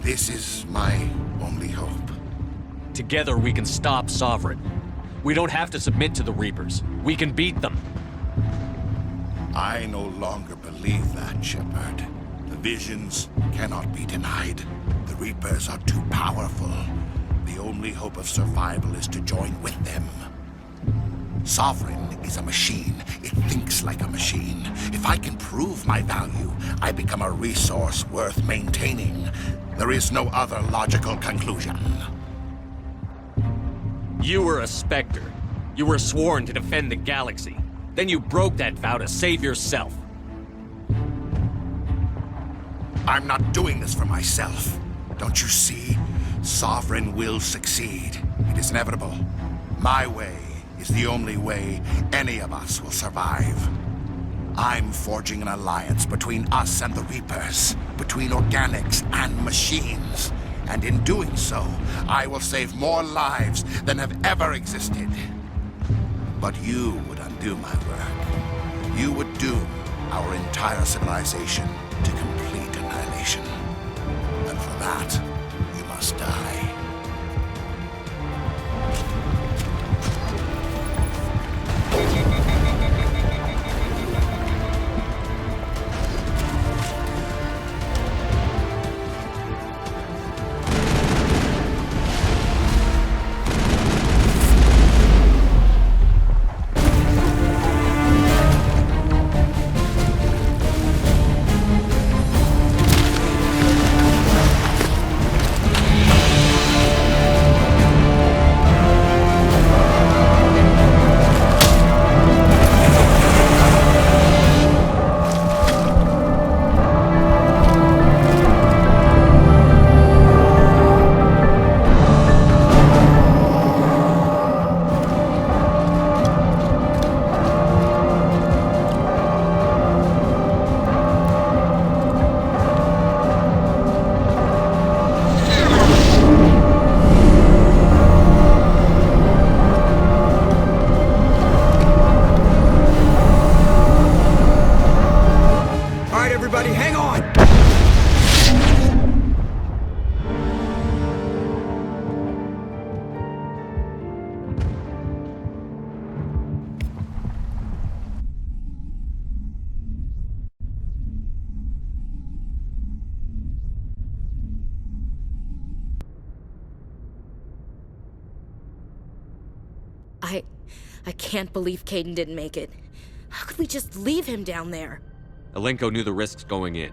This is my only hope. Together we can stop Sovereign. We don't have to submit to the Reapers. We can beat them. I no longer believe that, Shepard. The visions cannot be denied. The Reapers are too powerful. The only hope of survival is to join with them. Sovereign is a machine. It thinks like a machine. If I can prove my value, I become a resource worth maintaining. There is no other logical conclusion. You were a Spectre. You were sworn to defend the galaxy. Then you broke that vow to save yourself. I'm not doing this for myself. Don't you see? Sovereign will succeed. It is inevitable. My way is the only way any of us will survive. I'm forging an alliance between us and the Reapers, between organics and machines. And in doing so, I will save more lives than have ever existed. But you would undo my work. You would doom our entire civilization to complete annihilation. And for that, you must die. I can't believe Caden didn't make it. How could we just leave him down there? Alenko knew the risks going in.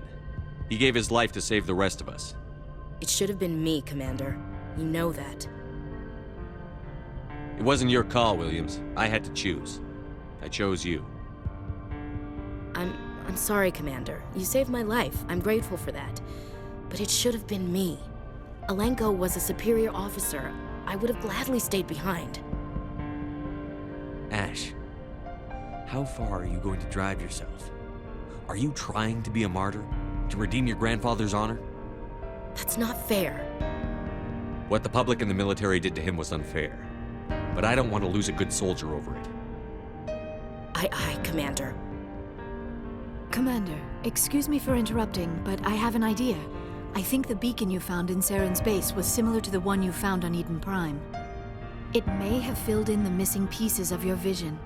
He gave his life to save the rest of us. It should have been me, Commander. You know that. It wasn't your call, Williams. I had to choose. I chose you. I'm sorry, Commander. You saved my life. I'm grateful for that. But it should have been me. Alenko was a superior officer. I would have gladly stayed behind. Ash, how far are you going to drive yourself? Are you trying to be a martyr? To redeem your grandfather's honor? That's not fair. What the public and the military did to him was unfair. But I don't want to lose a good soldier over it. Aye, Commander. Commander, excuse me for interrupting, but I have an idea. I think the beacon you found in Saren's base was similar to the one you found on Eden Prime. It may have filled in the missing pieces of your vision.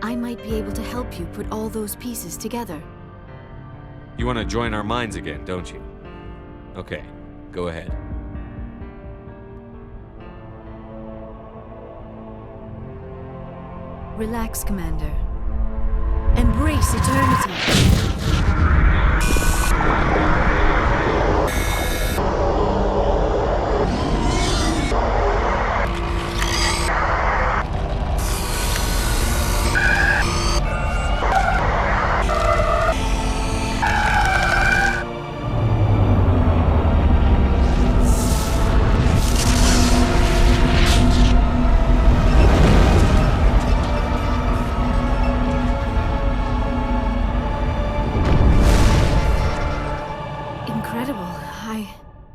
I might be able to help you put all those pieces together. You want to join our minds again, don't you? Okay, go ahead. Relax, Commander. Embrace eternity.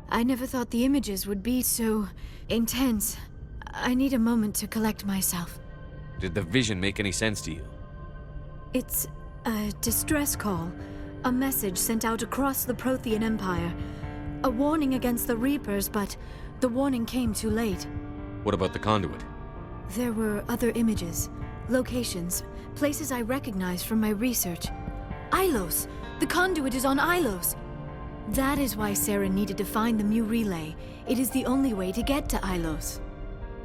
I never thought the images would be so intense. I need a moment to collect myself. Did the vision make any sense to you? It's a distress call. A message sent out across the Prothean Empire. A warning against the Reapers, but the warning came too late. What about the conduit? There were other images, locations, places I recognized from my research. Ilos! The conduit is on Ilos! That is why Saren needed to find the Mu Relay. It is the only way to get to Ilos.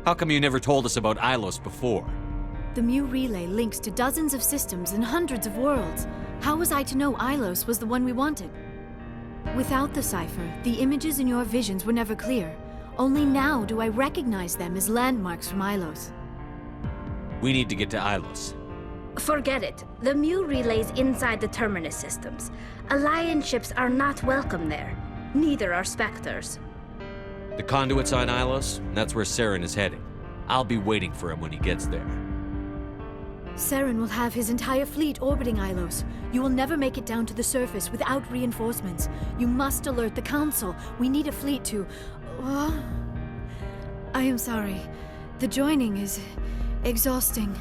How come you never told us about Ilos before? The Mu Relay links to dozens of systems and hundreds of worlds. How was I to know Ilos was the one we wanted? Without the cipher, the images in your visions were never clear. Only now do I recognize them as landmarks from Ilos. We need to get to Ilos. Forget it. The Mu Relay's inside the Terminus systems. Alliance ships are not welcome there. Neither are Spectres. The conduit's on Ilos, and that's where Saren is heading. I'll be waiting for him when he gets there. Saren will have his entire fleet orbiting Ilos. You will never make it down to the surface without reinforcements. You must alert the Council. We need a fleet to... I am sorry. The joining is exhausting.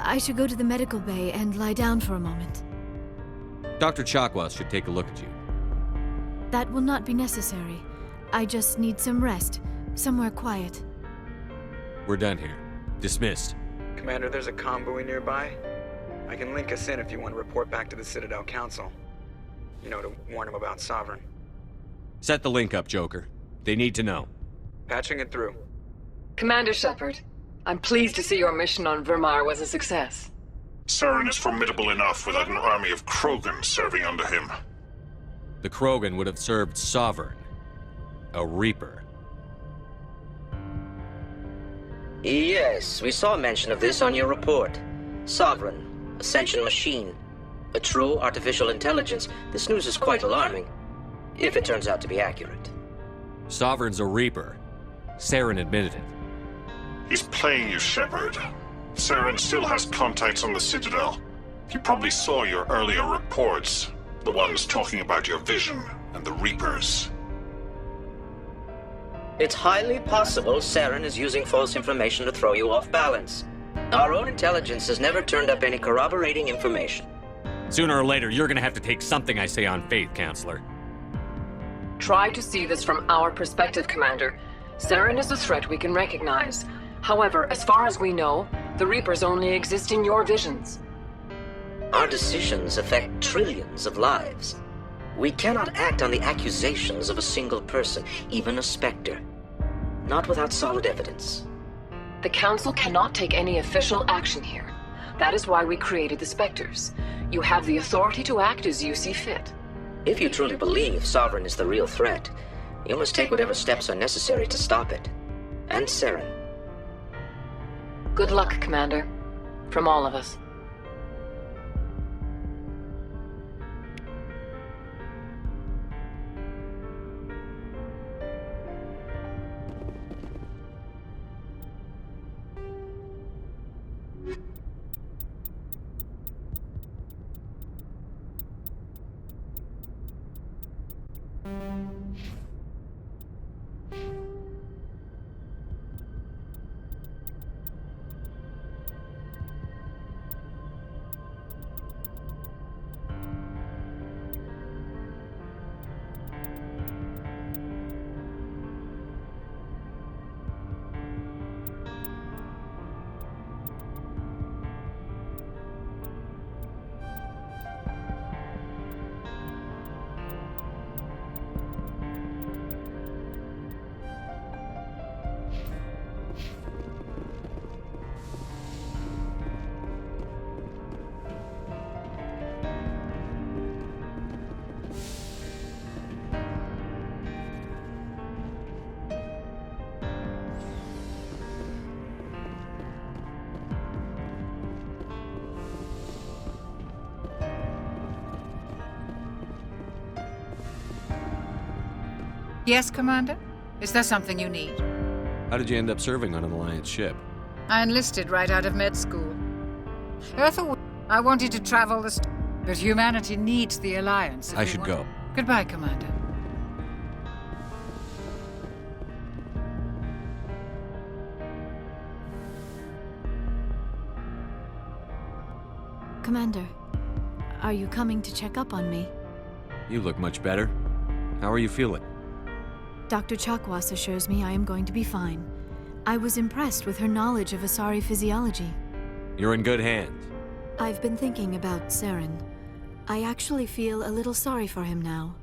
I should go to the medical bay and lie down for a moment. Dr. Chakwas should take a look at you. That will not be necessary. I just need some rest, somewhere quiet. We're done here. Dismissed. Commander, there's a convoy nearby. I can link us in if you want to report back to the Citadel Council. You know, to warn them about Sovereign. Set the link up, Joker. They need to know. Patching it through. Commander Shepard, I'm pleased to see your mission on Virmire was a success. Saren is formidable enough without an army of Krogan serving under him. The Krogan would have served Sovereign. A Reaper. Yes, we saw mention of this on your report. Sovereign, Ascension machine, a true artificial intelligence. This news is quite alarming, if it turns out to be accurate. Sovereign's a Reaper. Saren admitted it. He's playing you, Shepard. Saren still has contacts on the Citadel. He probably saw your earlier reports, the ones talking about your vision and the Reapers. It's highly possible Saren is using false information to throw you off balance. Our own intelligence has never turned up any corroborating information. Sooner or later, you're gonna have to take something I say on faith, Counselor. Try to see this from our perspective, Commander. Saren is a threat we can recognize. However, as far as we know, the Reapers only exist in your visions. Our decisions affect trillions of lives. We cannot act on the accusations of a single person, even a Spectre. Not without solid evidence. The Council cannot take any official action here. That is why we created the Spectres. You have the authority to act as you see fit. If you truly believe Sovereign is the real threat, you must take whatever steps are necessary to stop it. And Saren. Good luck, Commander. From all of us. Yes, Commander? Is there something you need? How did you end up serving on an Alliance ship? I enlisted right out of med school. Earth, I wanted to travel but humanity needs the Alliance. I should go. Goodbye, Commander. Commander, are you coming to check up on me? You look much better. How are you feeling? Dr. Chakwas assures me I am going to be fine. I was impressed with her knowledge of Asari physiology. You're in good hands. I've been thinking about Saren. I actually feel a little sorry for him now.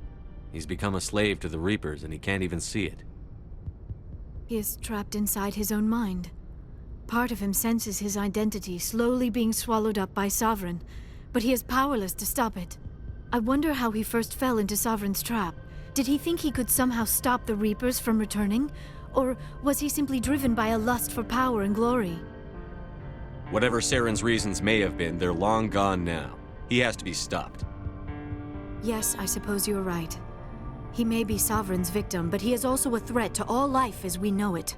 He's become a slave to the Reapers and he can't even see it. He is trapped inside his own mind. Part of him senses his identity slowly being swallowed up by Sovereign, but he is powerless to stop it. I wonder how he first fell into Sovereign's trap. Did he think he could somehow stop the Reapers from returning? Or was he simply driven by a lust for power and glory? Whatever Saren's reasons may have been, they're long gone now. He has to be stopped. Yes, I suppose you're right. He may be Sovereign's victim, but he is also a threat to all life as we know it.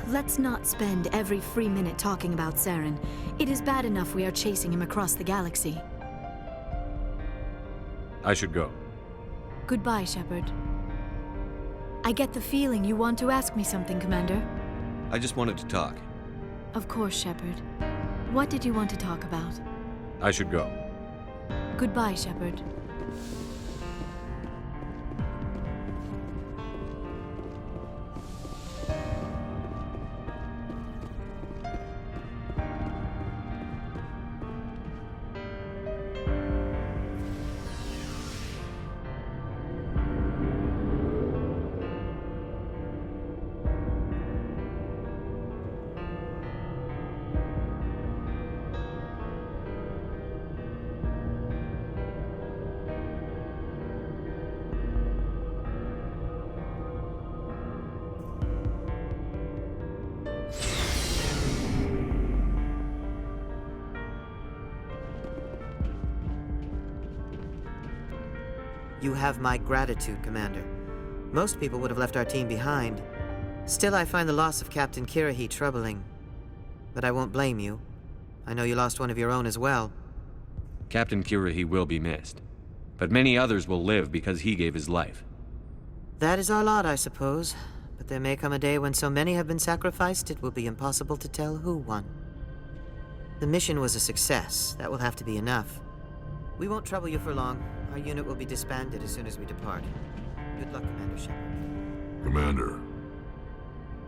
Let's not spend every free minute talking about Saren. It is bad enough we are chasing him across the galaxy. I should go. Goodbye, Shepard. I get the feeling you want to ask me something, Commander. I just wanted to talk. Of course, Shepard. What did you want to talk about? I should go. Goodbye, Shepard. You have my gratitude, Commander. Most people would have left our team behind. Still, I find the loss of Captain Kirahi troubling. But I won't blame you. I know you lost one of your own as well. Captain Kirahi will be missed. But many others will live because he gave his life. That is our lot, I suppose. But there may come a day when so many have been sacrificed, it will be impossible to tell who won. The mission was a success. That will have to be enough. We won't trouble you for long. Our unit will be disbanded as soon as we depart. Good luck, Commander Shepard. Commander,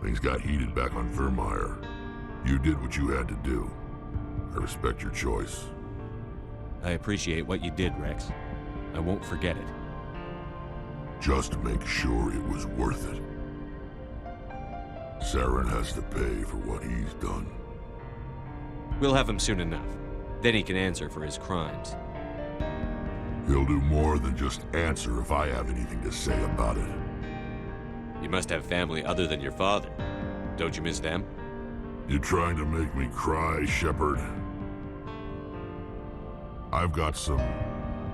things got heated back on Virmire. You did what you had to do. I respect your choice. I appreciate what you did, Rex. I won't forget it. Just make sure it was worth it. Saren has to pay for what he's done. We'll have him soon enough. Then he can answer for his crimes. He'll do more than just answer if I have anything to say about it. You must have family other than your father. Don't you miss them? You trying to make me cry, Shepard? I've got some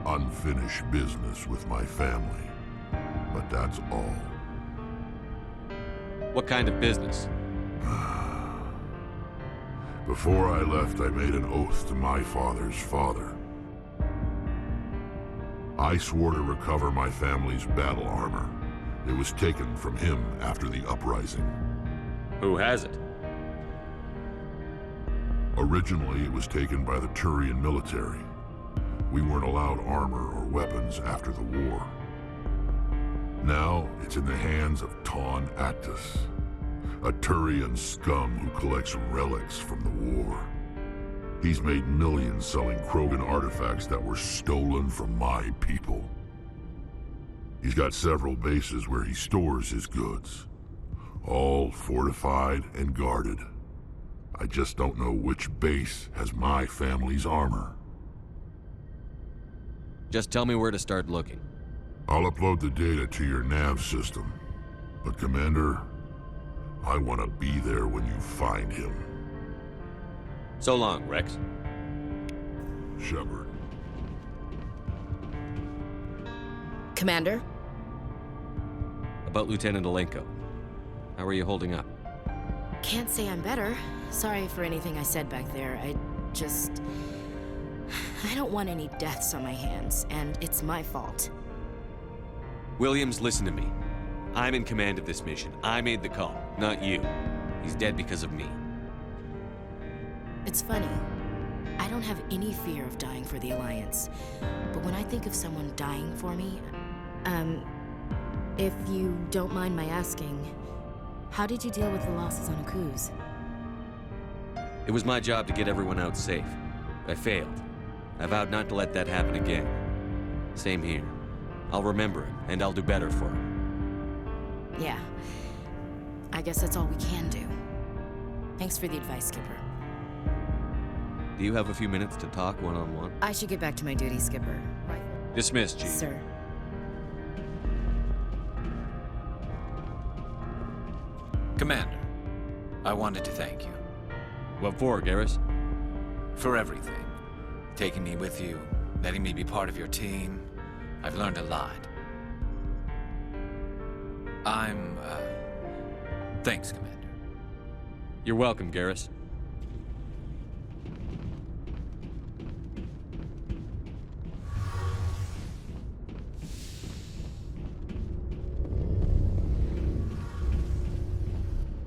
unfinished business with my family, but that's all. What kind of business? Before I left, I made an oath to my father's father. I swore to recover my family's battle armor. It was taken from him after the uprising. Who has it? Originally, it was taken by the Turian military. We weren't allowed armor or weapons after the war. Now, it's in the hands of Ton Actus, a Turian scum who collects relics from the war. He's made millions selling Krogan artifacts that were stolen from my people. He's got several bases where he stores his goods, all fortified and guarded. I just don't know which base has my family's armor. Just tell me where to start looking. I'll upload the data to your nav system. But Commander, I want to be there when you find him. So long, Rex. Shepard. Commander? About Lieutenant Alenko. How are you holding up? Can't say I'm better. Sorry for anything I said back there. I don't want any deaths on my hands, and it's my fault. Williams, listen to me. I'm in command of this mission. I made the call, not you. He's dead because of me. It's funny. I don't have any fear of dying for the Alliance. But when I think of someone dying for me, if you don't mind my asking, how did you deal with the losses on Akuz? It was my job to get everyone out safe. I failed. I vowed not to let that happen again. Same here. I'll remember him, and I'll do better for him. Yeah. I guess that's all we can do. Thanks for the advice, Skipper. Do you have a few minutes to talk one-on-one? I should get back to my duty, Skipper. Dismissed, Chief. Sir. Commander, I wanted to thank you. What for, Garrus? For everything. Taking me with you, letting me be part of your team. I've learned a lot. Thanks, Commander. You're welcome, Garrus.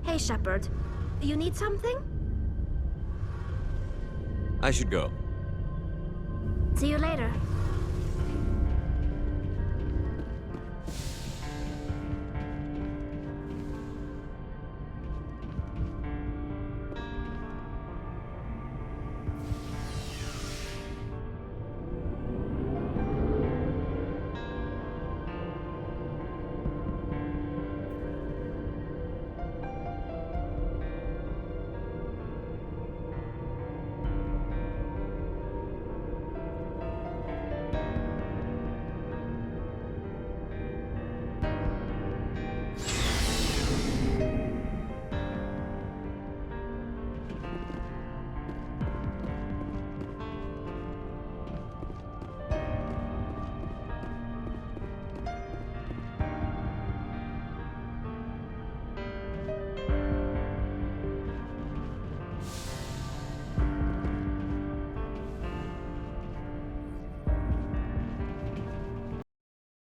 Hey, Shepard. You need something? I should go. See you later.